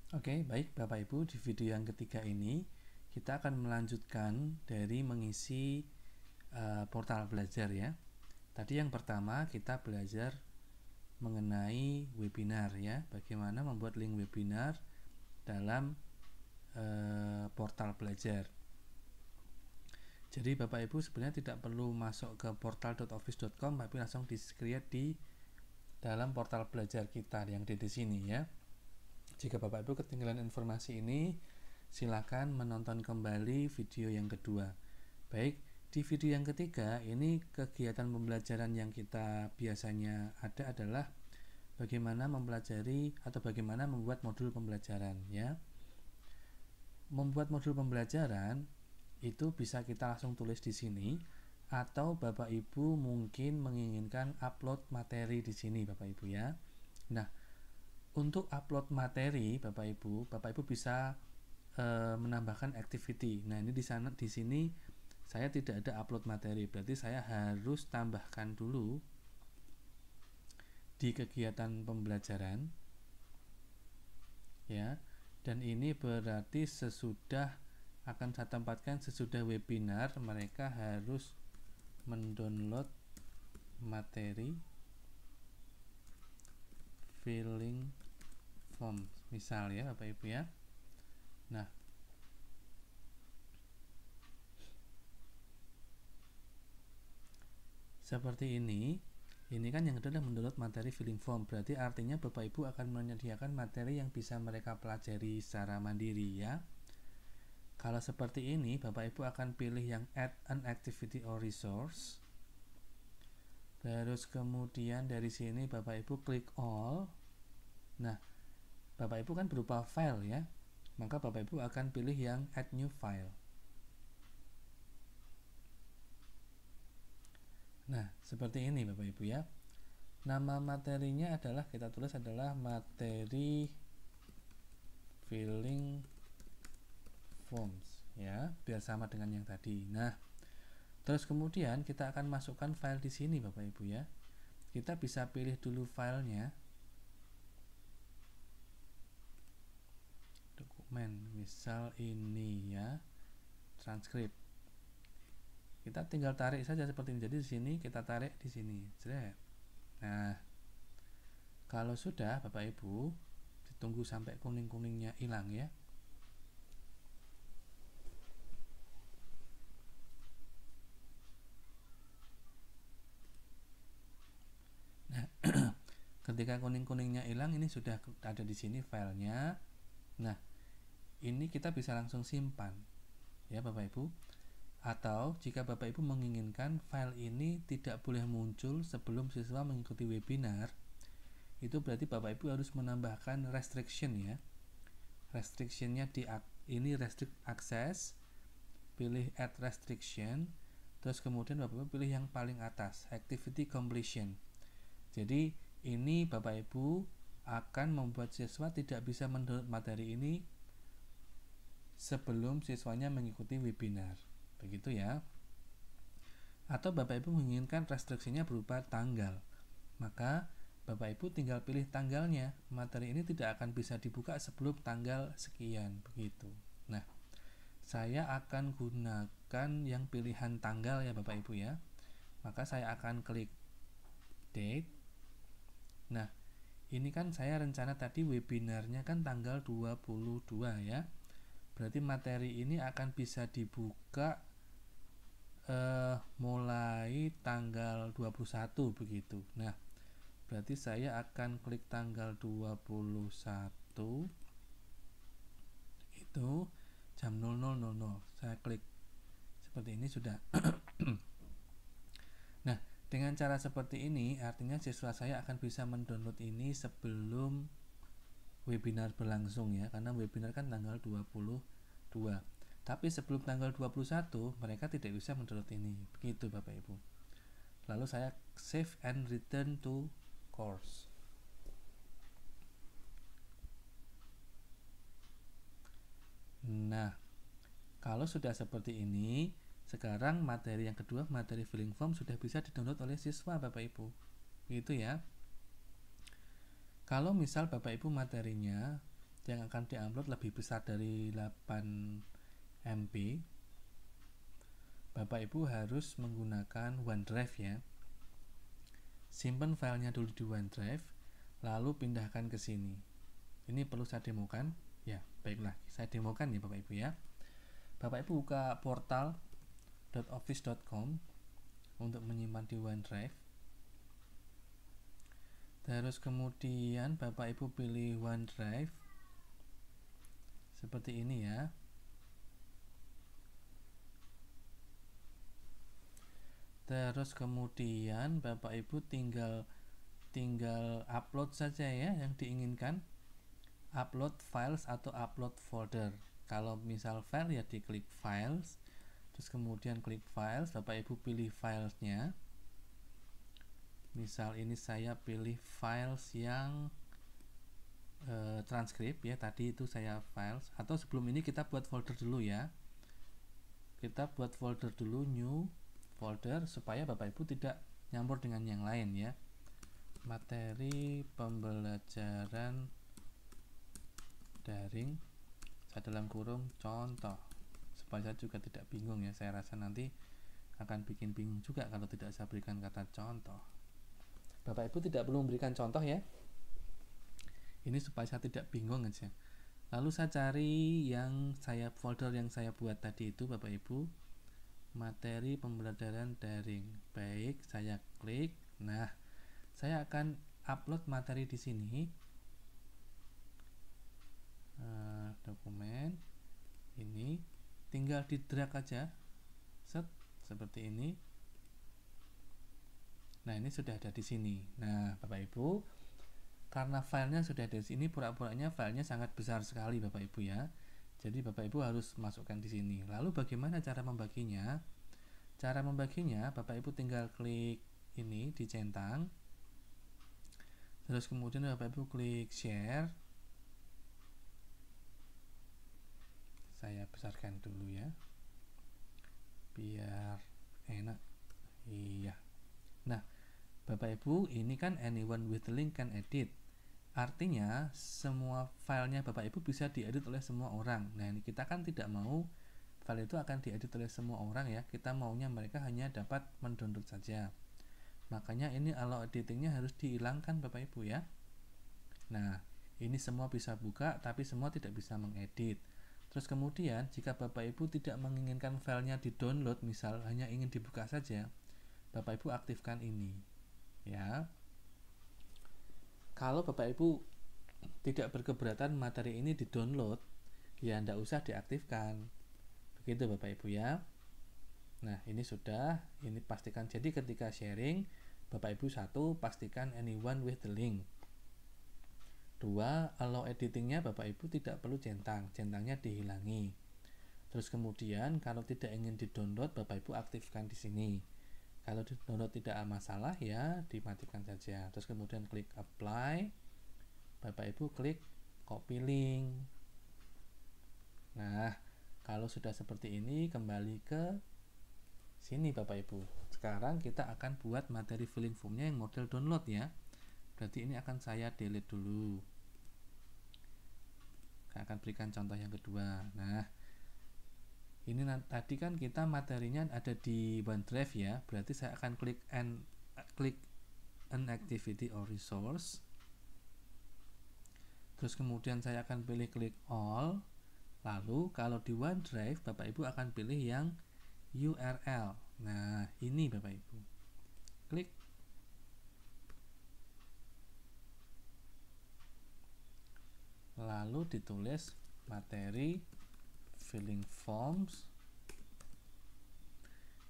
Oke, baik Bapak Ibu, di video yang ketiga ini kita akan melanjutkan dari mengisi portal belajar ya. Tadi yang pertama kita belajar mengenai webinar ya, bagaimana membuat link webinar dalam portal belajar. Jadi Bapak Ibu sebenarnya tidak perlu masuk ke portal.office.com, tapi langsung di-create di dalam portal belajar kita yang ada di sini ya. Jika Bapak Ibu ketinggalan informasi ini, silakan menonton kembali video yang kedua. Baik, di video yang ketiga ini kegiatan pembelajaran yang kita biasanya ada adalah bagaimana mempelajari atau bagaimana membuat modul pembelajaran ya. Membuat modul pembelajaran itu bisa kita langsung tulis di sini, atau Bapak Ibu mungkin menginginkan upload materi di sini Bapak Ibu ya. Nah, untuk upload materi Bapak Ibu bisa menambahkan activity. Nah, ini di sini saya tidak ada upload materi, berarti saya harus tambahkan dulu di kegiatan pembelajaran ya. Dan ini berarti akan saya tempatkan sesudah webinar mereka harus mendownload materi filling form misal ya Bapak Ibu ya. Nah, seperti ini kan yang adalah mendownload materi filling form, berarti artinya Bapak Ibu akan menyediakan materi yang bisa mereka pelajari secara mandiri ya. Kalau seperti ini Bapak Ibu akan pilih yang add an activity or resource, terus kemudian dari sini Bapak Ibu klik all. Nah, Bapak Ibu kan berupa file ya, maka Bapak Ibu akan pilih yang add new file. Nah, seperti ini Bapak Ibu ya. Nama materinya adalah kita tulis adalah materi filling forms ya, biar sama dengan yang tadi. Nah, terus kemudian kita akan masukkan file di sini Bapak Ibu ya. Kita bisa pilih dulu filenya. Dokumen, misal ini ya, transkrip. Kita tinggal tarik saja seperti ini. Jadi di sini kita tarik di sini. Nah, kalau sudah Bapak Ibu, ditunggu sampai kuning-kuningnya hilang ya. Nah, ketika kuning-kuningnya hilang, ini sudah ada di sini filenya. Nah, ini kita bisa langsung simpan ya Bapak Ibu. Atau jika Bapak Ibu menginginkan file ini tidak boleh muncul sebelum siswa mengikuti webinar, itu berarti Bapak Ibu harus menambahkan restriction ya. Restrictionnya ini restrict access, pilih add restriction, terus kemudian Bapak Ibu pilih yang paling atas, activity completion. Jadi ini Bapak Ibu akan membuat siswa tidak bisa mendownload materi ini sebelum siswanya mengikuti webinar. Begitu ya. Atau Bapak Ibu menginginkan restriksinya berupa tanggal, maka Bapak Ibu tinggal pilih tanggalnya. Materi ini tidak akan bisa dibuka sebelum tanggal sekian, begitu. Nah, saya akan gunakan yang pilihan tanggal ya Bapak Ibu ya. Maka saya akan klik date. Nah, ini kan saya rencana tadi webinarnya kan tanggal 22 ya. Berarti materi ini akan bisa dibuka mulai tanggal 21 begitu. Nah, berarti saya akan klik tanggal 21 itu jam 00.00. Saya klik seperti ini sudah. Nah, dengan cara seperti ini artinya siswa saya akan bisa mendownload ini sebelum webinar berlangsung ya, karena webinar kan tanggal 22. Tapi sebelum tanggal 21 mereka tidak bisa mendownload ini. Begitu Bapak Ibu. Lalu saya save and return to course. Nah, kalau sudah seperti ini, sekarang materi yang kedua, materi filling form sudah bisa di-download oleh siswa Bapak Ibu. Begitu ya. Kalau misal Bapak Ibu materinya, yang akan diupload lebih besar dari 8 MB, Bapak Ibu harus menggunakan OneDrive ya. Simpan filenya dulu di OneDrive, lalu pindahkan ke sini. Ini perlu saya demokan. Ya, baiklah, saya demokan ya Bapak Ibu ya. Bapak Ibu buka portal.office.com untuk menyimpan di OneDrive. Terus kemudian Bapak Ibu pilih OneDrive seperti ini ya. Terus kemudian Bapak Ibu tinggal upload saja ya yang diinginkan. Upload files atau upload folder. Kalau misal file ya diklik files, terus kemudian klik files, Bapak Ibu pilih filesnya. Misal ini saya pilih files yang transkrip ya, tadi itu saya files, atau sebelum ini kita buat folder dulu ya. Kita buat folder dulu, new folder, supaya Bapak Ibu tidak nyampur dengan yang lain ya. Materi pembelajaran daring, saya dalam kurung contoh, supaya saya juga tidak bingung ya. Saya rasa nanti akan bikin bingung juga kalau tidak saya berikan kata contoh. Bapak Ibu tidak perlu memberikan contoh ya, ini supaya saya tidak bingung aja. Lalu saya cari folder yang saya buat tadi itu Bapak Ibu, materi pembelajaran daring. Baik, saya klik. Nah, saya akan upload materi di sini. Dokumen ini tinggal di drag aja, set seperti ini. Nah, ini sudah ada di sini. Nah, Bapak Ibu, karena filenya sudah ada di sini, pura-puranya filenya sangat besar sekali Bapak Ibu ya. Jadi Bapak Ibu harus masukkan di sini. Lalu bagaimana cara membaginya? Cara membaginya, Bapak Ibu tinggal klik ini dicentang. Terus kemudian Bapak Ibu klik share. Saya besarkan dulu ya, biar enak. Iya. Nah, Bapak Ibu, ini kan anyone with the link can edit. Artinya semua filenya Bapak Ibu bisa diedit oleh semua orang. Nah, ini kita kan tidak mau file itu akan diedit oleh semua orang ya. Kita maunya mereka hanya dapat mendownload saja. Makanya ini allow editingnya harus dihilangkan Bapak Ibu ya. Nah, ini semua bisa buka, tapi semua tidak bisa mengedit. Terus kemudian jika Bapak Ibu tidak menginginkan filenya di-download, misal hanya ingin dibuka saja, Bapak Ibu aktifkan ini ya. Kalau Bapak Ibu tidak berkeberatan materi ini di-download, ya tidak usah diaktifkan. Begitu Bapak Ibu ya. Nah, ini sudah, ini pastikan. Jadi ketika sharing, Bapak Ibu, 1, pastikan anyone with the link. 2, allow editingnya Bapak Ibu tidak perlu centang, centangnya dihilangi. Terus kemudian kalau tidak ingin di-download, Bapak Ibu aktifkan di sini. Kalau di-download tidak masalah ya, dimatikan saja. Terus kemudian klik apply. Bapak Ibu klik copy link. Nah, kalau sudah seperti ini, kembali ke sini Bapak Ibu. Sekarang kita akan buat materi filling formnya yang model download ya. Berarti ini akan saya delete dulu. Saya akan berikan contoh yang kedua. Nah, ini tadi kan kita materinya ada di OneDrive ya. Berarti saya akan klik an activity or resource. Terus kemudian saya akan pilih klik all. Lalu kalau di OneDrive Bapak Ibu akan pilih yang URL. Nah, ini Bapak Ibu. Klik. Lalu ditulis materi filling forms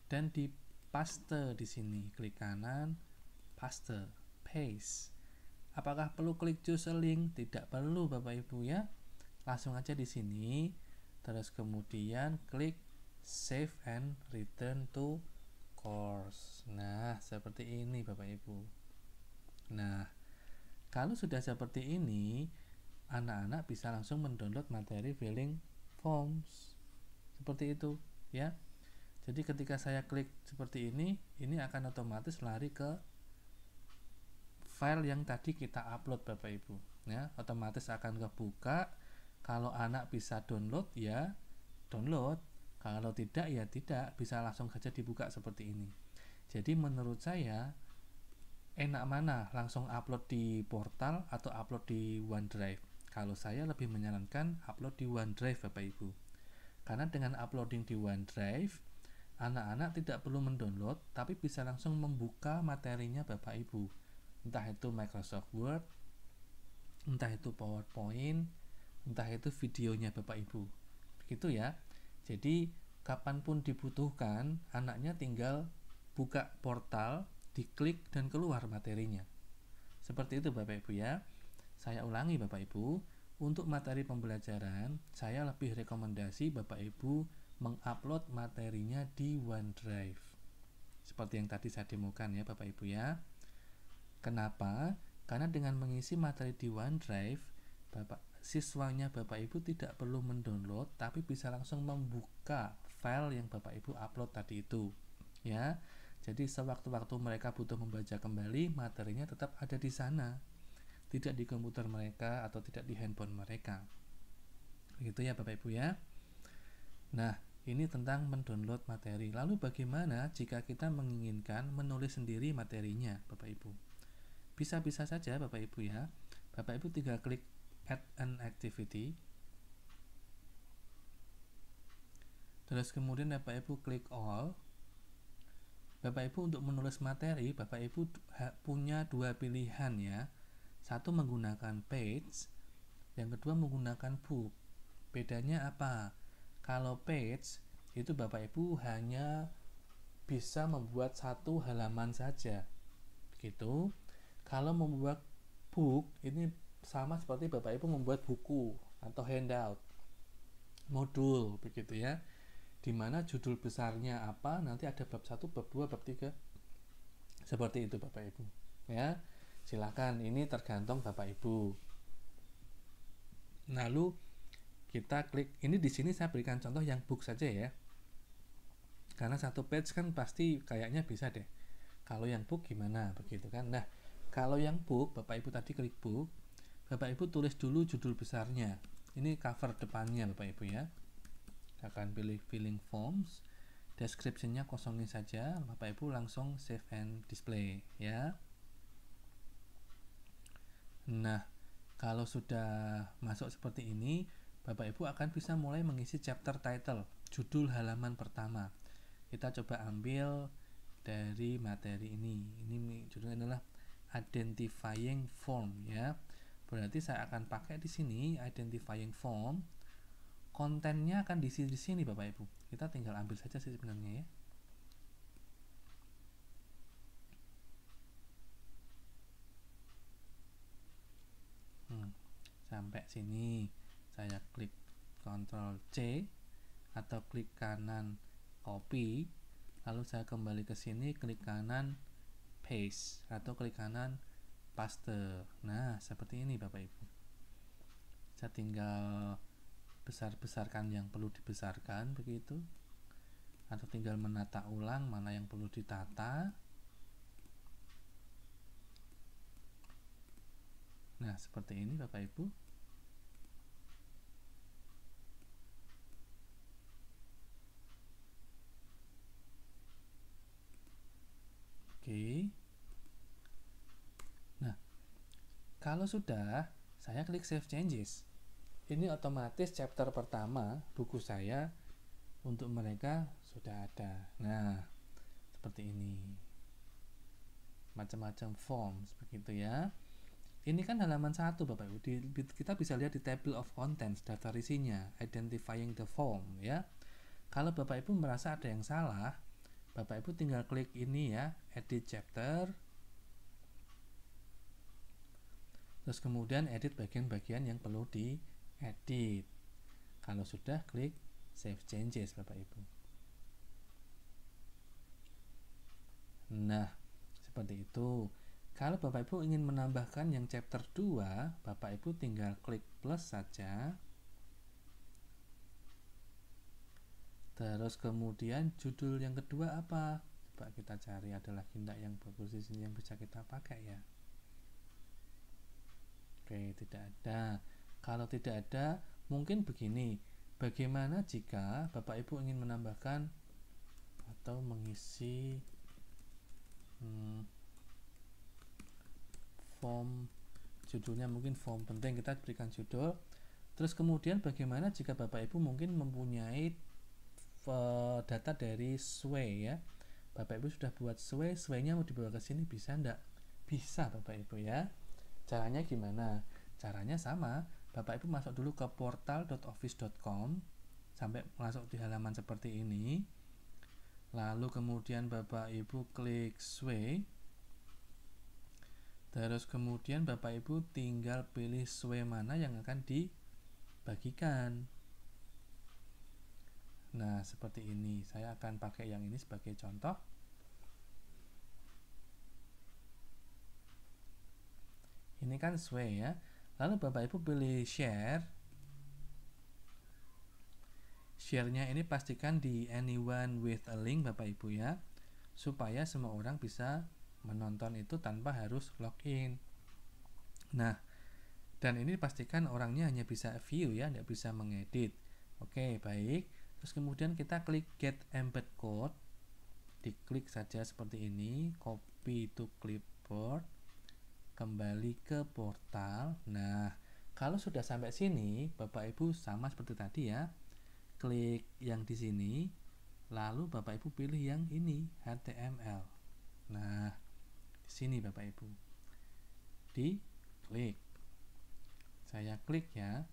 dan dipaste di sini. Klik kanan, paste, paste. Apakah perlu klik choose a link? Tidak perlu Bapak Ibu ya. Langsung aja di sini. Terus kemudian klik save and return to course. Nah, seperti ini Bapak Ibu. Nah, kalau sudah seperti ini, anak-anak bisa langsung mendownload materi filling forms. Seperti itu ya. Jadi ketika saya klik seperti ini akan otomatis lari ke file yang tadi kita upload Bapak Ibu ya. Otomatis akan kebuka Kalau anak bisa download ya download, kalau tidak ya tidak, bisa langsung saja dibuka seperti ini. Jadi menurut saya enak mana, langsung upload di portal atau upload di OneDrive? Kalau saya lebih menyarankan upload di OneDrive Bapak Ibu. Karena dengan uploading di OneDrive, anak-anak tidak perlu mendownload, tapi bisa langsung membuka materinya Bapak Ibu. Entah itu Microsoft Word, entah itu PowerPoint, entah itu videonya Bapak Ibu. Begitu ya. Jadi kapanpun dibutuhkan, anaknya tinggal buka portal, diklik dan keluar materinya. Seperti itu Bapak Ibu ya. Saya ulangi Bapak Ibu, untuk materi pembelajaran, saya lebih rekomendasi Bapak Ibu mengupload materinya di OneDrive. Seperti yang tadi saya demokan ya Bapak Ibu ya. Kenapa? Karena dengan mengisi materi di OneDrive, siswanya Bapak Ibu tidak perlu mendownload, tapi bisa langsung membuka file yang Bapak Ibu upload tadi itu. Ya, jadi sewaktu-waktu mereka butuh membaca kembali, materinya tetap ada di sana, tidak di komputer mereka atau tidak di handphone mereka. Begitu ya Bapak Ibu ya. Nah, ini tentang mendownload materi. Lalu bagaimana jika kita menginginkan menulis sendiri materinya Bapak Ibu? Bisa-bisa saja Bapak Ibu ya. Bapak Ibu tinggal klik add an activity. Terus kemudian Bapak Ibu klik all. Bapak Ibu untuk menulis materi, Bapak Ibu punya dua pilihan ya. Satu menggunakan page, yang kedua menggunakan book. Bedanya apa? Kalau page itu Bapak Ibu hanya bisa membuat satu halaman saja. Begitu. Kalau membuat book ini sama seperti Bapak Ibu membuat buku atau handout, modul begitu ya. Dimana judul besarnya apa, nanti ada bab 1, bab 2, bab 3. Seperti itu Bapak Ibu. Ya. Silakan, ini tergantung Bapak Ibu. Lalu kita klik, ini di sini saya berikan contoh yang book saja ya. Karena satu page kan pasti kayaknya bisa deh. Kalau yang book gimana begitu kan. Nah, kalau yang book, Bapak Ibu tadi klik book, Bapak Ibu tulis dulu judul besarnya. Ini cover depannya Bapak Ibu ya. Akan pilih filling forms, description-nya kosongin saja, Bapak Ibu langsung save and display ya. Nah, kalau sudah masuk seperti ini, Bapak Ibu akan bisa mulai mengisi chapter title, judul halaman pertama. Kita coba ambil dari materi ini. Ini judulnya adalah identifying form ya. Berarti saya akan pakai di sini identifying form. Kontennya akan diisi di sini Bapak Ibu. Kita tinggal ambil saja sih sebenarnya ya. Sampai sini saya klik Ctrl C atau klik kanan copy, lalu saya kembali ke sini klik kanan paste atau klik kanan paste. Nah, seperti ini Bapak Ibu. Saya tinggal besar-besarkan yang perlu dibesarkan begitu, atau tinggal menata ulang mana yang perlu ditata. Nah, seperti ini Bapak Ibu. Oke. Nah, kalau sudah, saya klik save changes. Ini otomatis chapter pertama buku saya untuk mereka sudah ada. Nah, seperti ini. Macam-macam forms begitu ya. Ini kan halaman 1 Bapak Ibu. Kita bisa lihat di table of contents, daftar isinya, identifying the form ya. Kalau Bapak Ibu merasa ada yang salah, Bapak Ibu tinggal klik ini ya, edit chapter. Terus kemudian edit bagian-bagian yang perlu diedit. Kalau sudah, klik save changes Bapak Ibu. Nah, seperti itu. Kalau Bapak Ibu ingin menambahkan yang chapter 2, Bapak Ibu tinggal klik plus saja. Terus kemudian judul yang kedua apa? Coba kita cari, ada lagi enggak yang bagus di sini yang bisa kita pakai ya. Oke, tidak ada. Kalau tidak ada, Mungkin begini, bagaimana jika Bapak Ibu ingin menambahkan atau mengisi form, judulnya mungkin form penting, kita berikan judul. Terus kemudian bagaimana jika Bapak Ibu mungkin mempunyai data dari Sway ya, Bapak Ibu sudah buat Sway-nya mau dibawa ke sini, bisa enggak? Bisa Bapak Ibu ya. Caranya gimana? Caranya sama, Bapak Ibu masuk dulu ke portal.office.com sampai masuk di halaman seperti ini. Lalu kemudian Bapak Ibu klik Sway. Terus kemudian Bapak Ibu tinggal pilih Sway mana yang akan dibagikan. Nah, seperti ini. Saya akan pakai yang ini sebagai contoh. Ini kan Sway ya. Lalu Bapak Ibu pilih share. Share-nya ini pastikan di anyone with a link Bapak Ibu ya, supaya semua orang bisa menonton itu tanpa harus login. Nah, dan ini pastikan orangnya hanya bisa view ya, tidak bisa mengedit. Oke, baik. Terus kemudian kita klik get embed code, diklik saja seperti ini, copy to clipboard, kembali ke portal. Nah, kalau sudah sampai sini, Bapak Ibu sama seperti tadi ya, klik yang di sini, lalu Bapak Ibu pilih yang ini, HTML. Nah, di sini Bapak Ibu, diklik. Saya klik ya.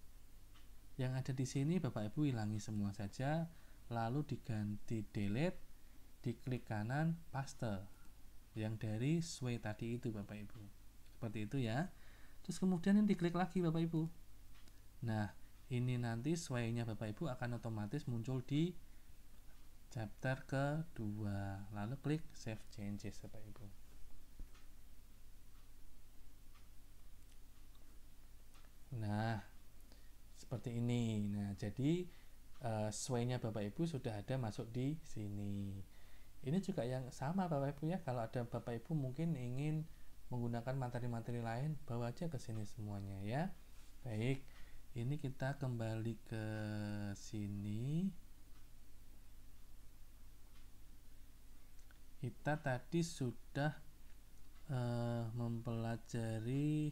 Yang ada di sini Bapak Ibu hilangi semua saja, lalu diganti delete, diklik kanan paste yang dari Sway tadi itu Bapak Ibu. Seperti itu ya. Terus kemudian ini diklik lagi Bapak Ibu. Nah, ini nanti Sway-nya Bapak Ibu akan otomatis muncul di chapter kedua. Lalu klik save changes Bapak Ibu. Nah, seperti ini. Nah, jadi Sway-nya Bapak Ibu sudah ada masuk di sini. Ini juga yang sama Bapak Ibu ya. Kalau ada Bapak Ibu mungkin ingin menggunakan materi-materi lain, bawa aja ke sini semuanya ya. Baik, ini kita kembali ke sini. Kita tadi sudah mempelajari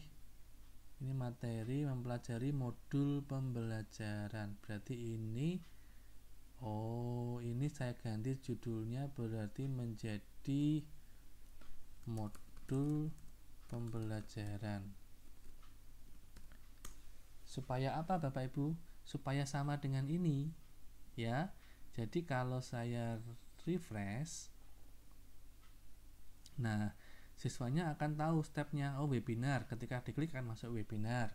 ini materi, mempelajari modul pembelajaran. Berarti ini ini saya ganti judulnya, berarti menjadi modul pembelajaran. Supaya apa Bapak Ibu? Supaya sama dengan ini ya. Jadi kalau saya refresh, nah siswanya akan tahu stepnya. Webinar, ketika diklik akan masuk webinar.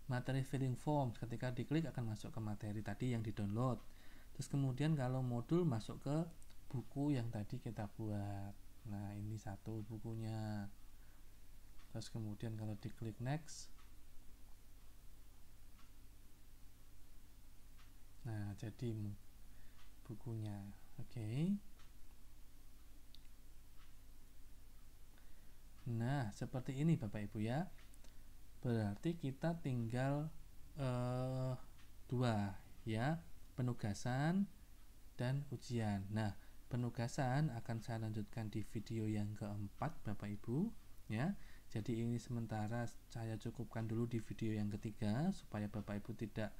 Materi filling form, ketika diklik akan masuk ke materi tadi yang di-download. Terus kemudian kalau modul masuk ke buku yang tadi kita buat. Nah, ini satu bukunya. Terus kemudian kalau diklik next, nah jadi bukunya. Oke. Nah, seperti ini Bapak Ibu ya. Berarti kita tinggal dua ya, penugasan dan ujian. Nah, penugasan akan saya lanjutkan di video yang keempat Bapak Ibu ya. Jadi ini sementara saya cukupkan dulu di video yang ketiga supaya Bapak Ibu tidak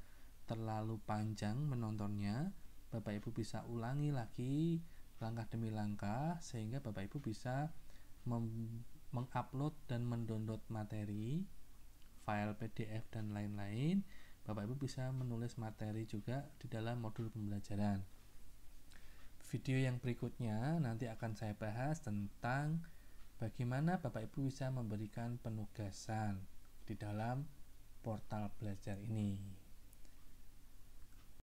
terlalu panjang menontonnya. Bapak Ibu bisa ulangi lagi langkah demi langkah sehingga Bapak Ibu bisa mengupload dan mendownload materi, file PDF dan lain-lain. Bapak Ibu bisa menulis materi juga di dalam modul pembelajaran. Video yang berikutnya nanti akan saya bahas tentang bagaimana Bapak Ibu bisa memberikan penugasan di dalam portal belajar ini.